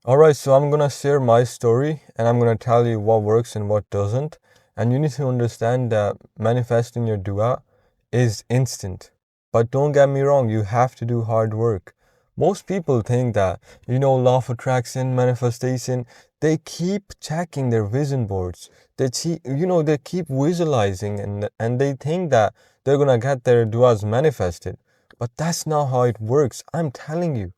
Alright, so I'm gonna share my story and I'm gonna tell you what works and what doesn't. And you need to understand that manifesting your dua is instant. But don't get me wrong, you have to do hard work. Most people think that, law of attraction, manifestation, they keep checking their vision boards. They keep visualizing and they think that they're gonna get their duas manifested. But that's not how it works. I'm telling you.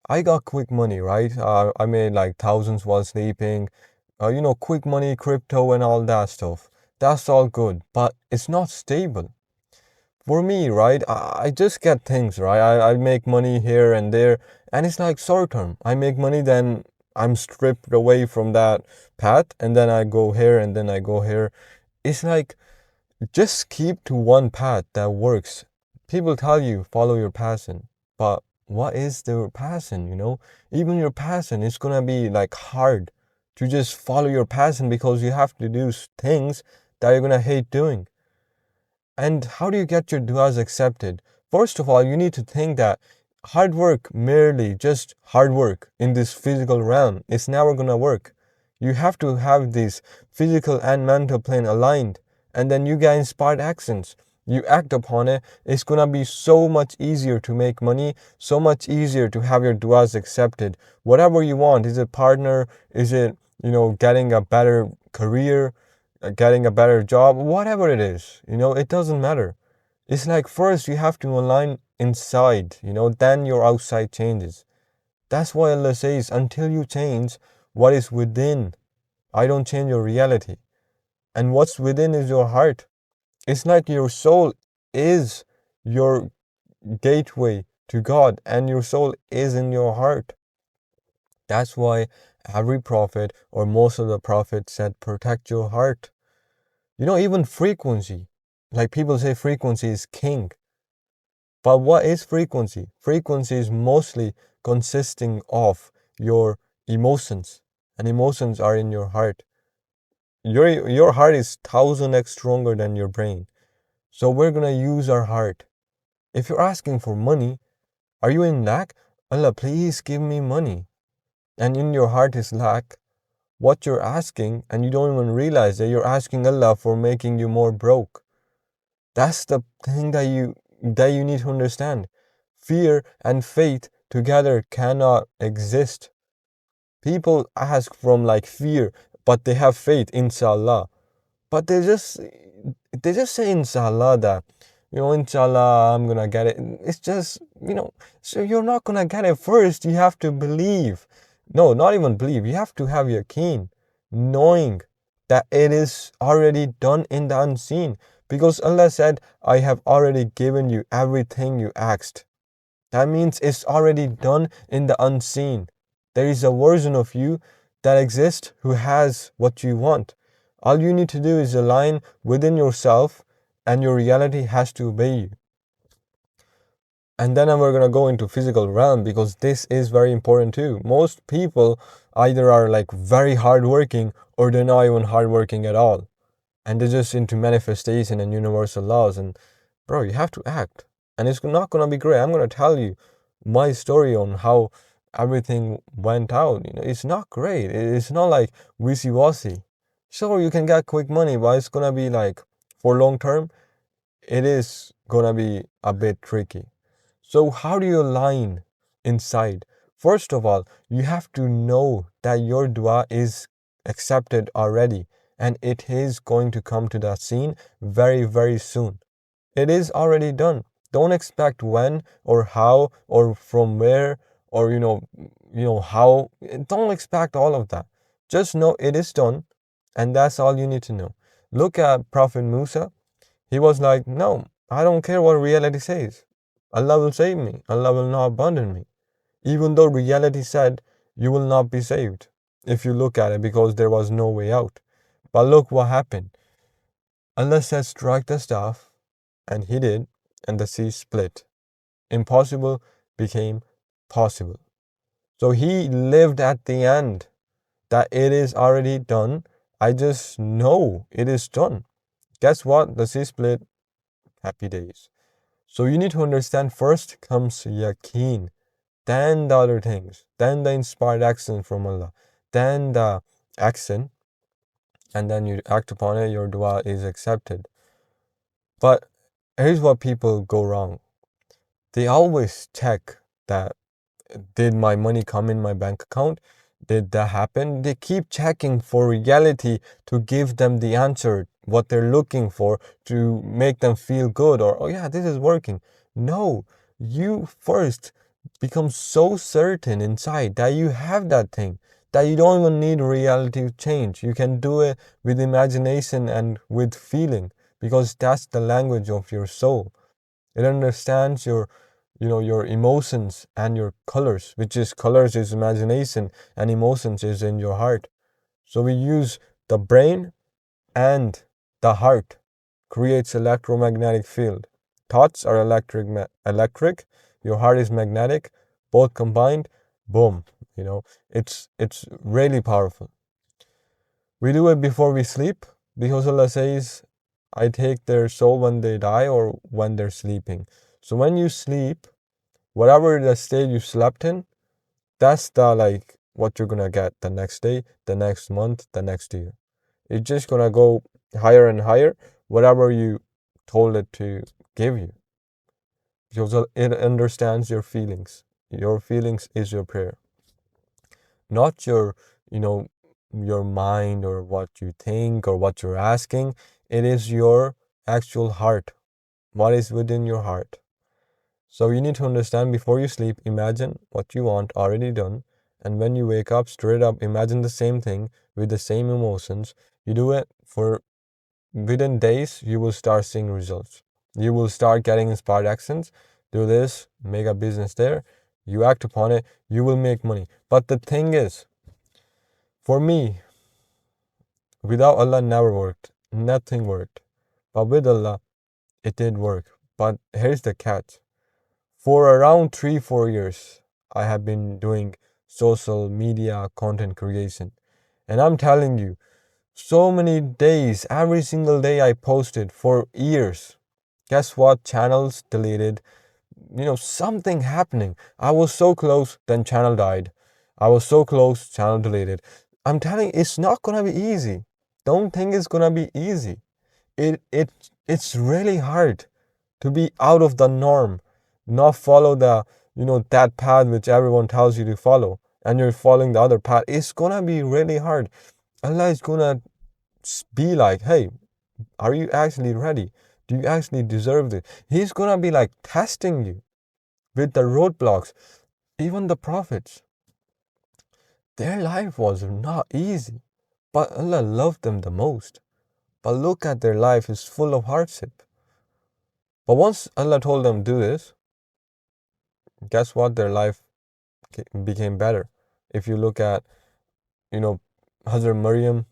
I got quick money, right? I made like thousands while sleeping. Quick money, crypto, and all that stuff. That's all good, but it's not stable. For me, right? I just get things, right? I make money here and there, and it's like short term. I make money, then I'm stripped away from that path, and then I go here, and then I go here. It's like just keep to one path that works. People tell you follow your passion, but what is their passion, Even your passion is gonna be like hard to just follow your passion because you have to do things that you're gonna hate doing. And how do you get your duas accepted? First of all, you need to think that hard work, merely just hard work in this physical realm, is never gonna work. You have to have this physical and mental plane aligned, and then you get inspired actions. You act upon it, it's gonna be so much easier to make money, so much easier to have your duas accepted. Whatever you want, is it partner, is it, getting a better career, getting a better job, whatever it is, it doesn't matter. It's like first you have to align inside, then your outside changes. That's why Allah says, until you change what is within, I don't change your reality. And what's within is your heart. It's like your soul is your gateway to God, and your soul is in your heart. That's why every prophet or most of the prophets said, protect your heart. Even frequency. Like people say frequency is king. But what is frequency? Frequency is mostly consisting of your emotions. And emotions are in your heart. Your heart is 1,000x stronger than your brain. So we're gonna use our heart. If you're asking for money, are you in lack? Allah, please give me money. And in your heart is lack. What you're asking, and you don't even realize that you're asking Allah for making you more broke. That's the thing that you need to understand. Fear and faith together cannot exist. People ask from like fear, but they have faith, inshallah. But they just say inshallah that, inshallah I'm gonna get it. It's just, so you're not gonna get it. First you have to believe. No, not even believe. You have to have yaqeen, knowing that it is already done in the unseen. Because Allah said, I have already given you everything you asked. That means it's already done in the unseen. There is a version of you that exists who has what you want. All you need to do is align within yourself, and your reality has to obey you. And then we're going to go into physical realm, because this is very important too. Most people either are like very hardworking, or they're not even hardworking at all. And they're just into manifestation and universal laws. And bro, you have to act. And it's not going to be great. I'm going to tell you my story on how everything went out. It's not great. It's not like wishy-washy. Sure, you can get quick money, but it's going to be like, for long term, it is going to be a bit tricky. So how do you align inside? First of all, you have to know that your dua is accepted already, and it is going to come to that scene very, very soon. It is already done. Don't expect when or how or from where, or how. Don't expect all of that. Just know it is done, and that's all you need to know. Look at Prophet Musa. He was like, no, I don't care what reality says. Allah will save me. Allah will not abandon me. Even though reality said you will not be saved if you look at it, because there was no way out. But look what happened. Allah said, strike the staff, and he did, and the sea split. Impossible became possible. So he lived at the end, that it is already done. I just know it is done. Guess what? The sea split. Happy days. So you need to understand, first comes yaqeen. then the other things, then the inspired action from Allah, then the action, and then you act upon it, your dua is accepted. But here's what people go wrong. They always check that, did my money come in my bank account? Did that happen? They keep checking for reality to give them the answer, what they're looking for, to make them feel good, or, oh yeah, this is working. No, you first become so certain inside that you have that thing, that you don't even need reality to change. You can do it with imagination and with feeling, because that's the language of your soul. It understands your emotions and your colors, which is colors is imagination and emotions is in your heart. So we use the brain and the heart creates electromagnetic field. Thoughts are electric, your heart is magnetic, both combined, boom, it's really powerful. We do it before we sleep because Allah says, I take their soul when they die or when they're sleeping. So when you sleep, whatever the state you slept in, that's the like what you're gonna get the next day, the next month, the next year. It's just gonna go higher and higher, whatever you told it to give you. Because it understands your feelings. Your feelings is your prayer. Not you know, your mind or what you think or what you're asking. It is your actual heart. What is within your heart. So you need to understand before you sleep, imagine what you want already done. And when you wake up, straight up, imagine the same thing with the same emotions. You do it for within days, you will start seeing results. You will start getting inspired actions. Do this, make a business there. You act upon it, you will make money. But the thing is, for me, without Allah never worked. Nothing worked. But with Allah, it did work. But here's the catch. For around 3-4 years, I have been doing social media content creation. And I'm telling you, so many days, every single day I posted for years. Guess what? Channels deleted. Something happening. I was so close, then channel died. I was so close, channel deleted. I'm telling you, it's not gonna be easy. Don't think it's gonna be easy. It's really hard to be out of the norm, not follow that path which everyone tells you to follow, and you're following the other path. It's gonna be really hard. Allah is gonna be like, hey, are you actually ready? Do you actually deserve this? He's gonna be like testing you with the roadblocks. Even the prophets, their life was not easy, but Allah loved them the most. But look at their life is full of hardship. But once Allah told them do this, guess what? Their life became better. If you look at, Hazrat Maryam,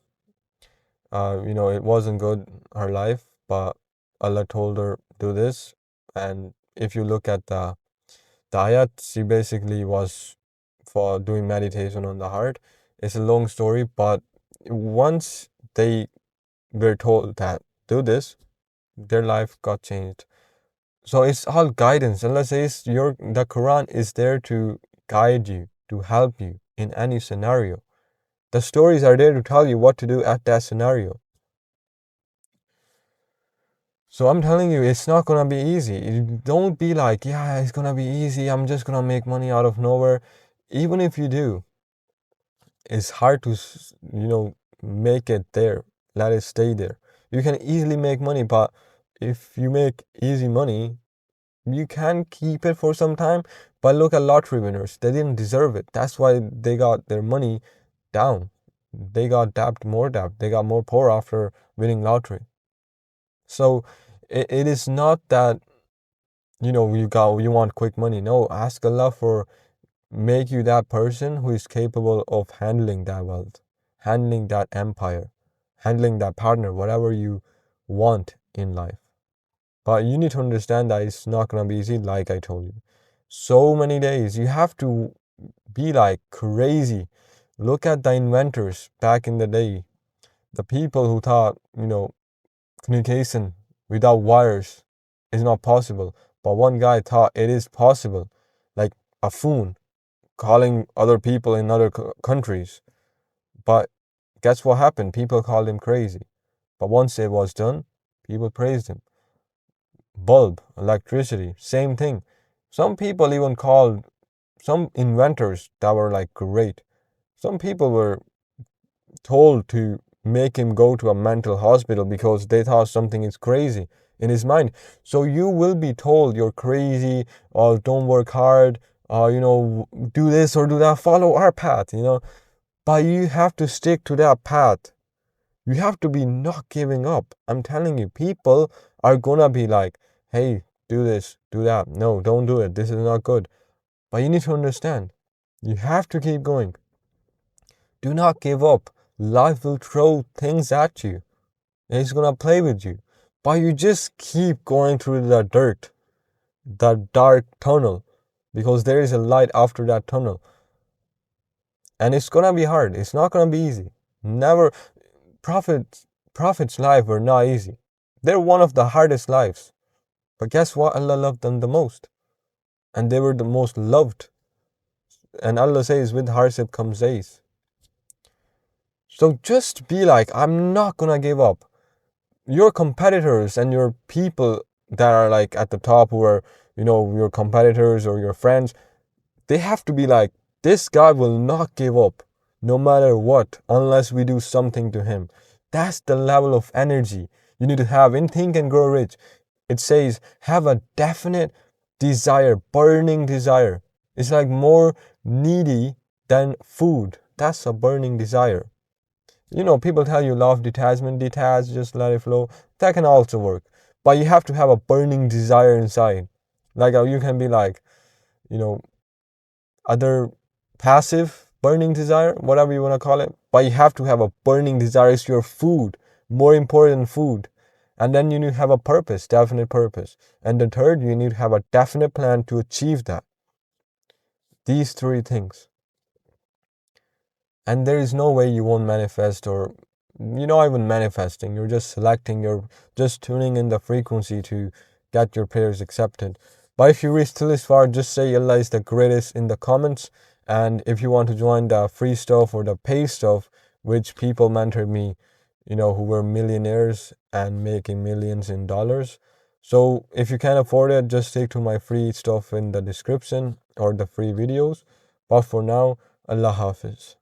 it wasn't good, her life, but Allah told her, do this. And if you look at the ayat, she basically was for doing meditation on the heart. It's a long story, but once they were told that, do this, their life got changed. So it's all guidance. Allah says the Quran is there to guide you, to help you in any scenario. The stories are there to tell you what to do at that scenario. So I'm telling you, it's not gonna be easy. Don't be like, yeah, it's gonna be easy. I'm just gonna make money out of nowhere. Even if you do, it's hard to, make it there. Let it stay there. You can easily make money, but if you make easy money, you can keep it for some time. But look at lottery winners. They didn't deserve it. That's why they got their money down. They got more debt. They got more poor after winning lottery. So it is not that, you want quick money. No, ask Allah for make you that person who is capable of handling that wealth, handling that empire, handling that partner, whatever you want in life. But you need to understand that it's not going to be easy, like I told you. So many days. You have to be like crazy. Look at the inventors back in the day, the people who thought, communication without wires is not possible. But one guy thought it is possible, like a phone. calling other people in other countries. But guess what happened? People called him crazy. But once it was done, people praised him. Bulb, electricity, same thing. Some people even called some inventors that were like great. Some people were told to make him go to a mental hospital because they thought something is crazy in his mind. So you will be told you're crazy, or don't work hard, or do this or do that, follow our path, but you have to stick to that path. You have to be not giving up. I'm telling you, people are gonna be like, hey, do this, do that. No, don't do it. This is not good. But you need to understand, you have to keep going. Do not give up. Life will throw things at you. It's gonna play with you. But you just keep going through the dirt, the dark tunnel, because there is a light after that tunnel. And it's gonna be hard. It's not gonna be easy. Never. Prophets' life were not easy. They're one of the hardest lives. But guess what? Allah loved them the most. And they were the most loved. And Allah says, with hardship comes ace. So just be like, I'm not gonna give up. Your competitors and your people that are like at the top, who are, your competitors or your friends, they have to be like, this guy will not give up no matter what, unless we do something to him. That's the level of energy you need to have in Think and Grow Rich. It says, have a definite desire, burning desire. It's like more needy than food. That's a burning desire. People tell you love detachment, detach, just let it flow. That can also work. But you have to have a burning desire inside. Like you can be like, other passive burning desire, whatever you want to call it. But you have to have a burning desire. It's your food, more important than food. And then you need to have a purpose, definite purpose. And the third, you need to have a definite plan to achieve that. These three things. And there is no way you won't manifest, or you're not even manifesting. You're just selecting, you're just tuning in the frequency to get your prayers accepted. But if you reach till this far, just say Allah is the greatest in the comments. And if you want to join the free stuff or the paid stuff, which people mentored me, who were millionaires and making millions in dollars. So if you can't afford it, just stick to my free stuff in the description or the free videos. But for now, Allah Hafiz.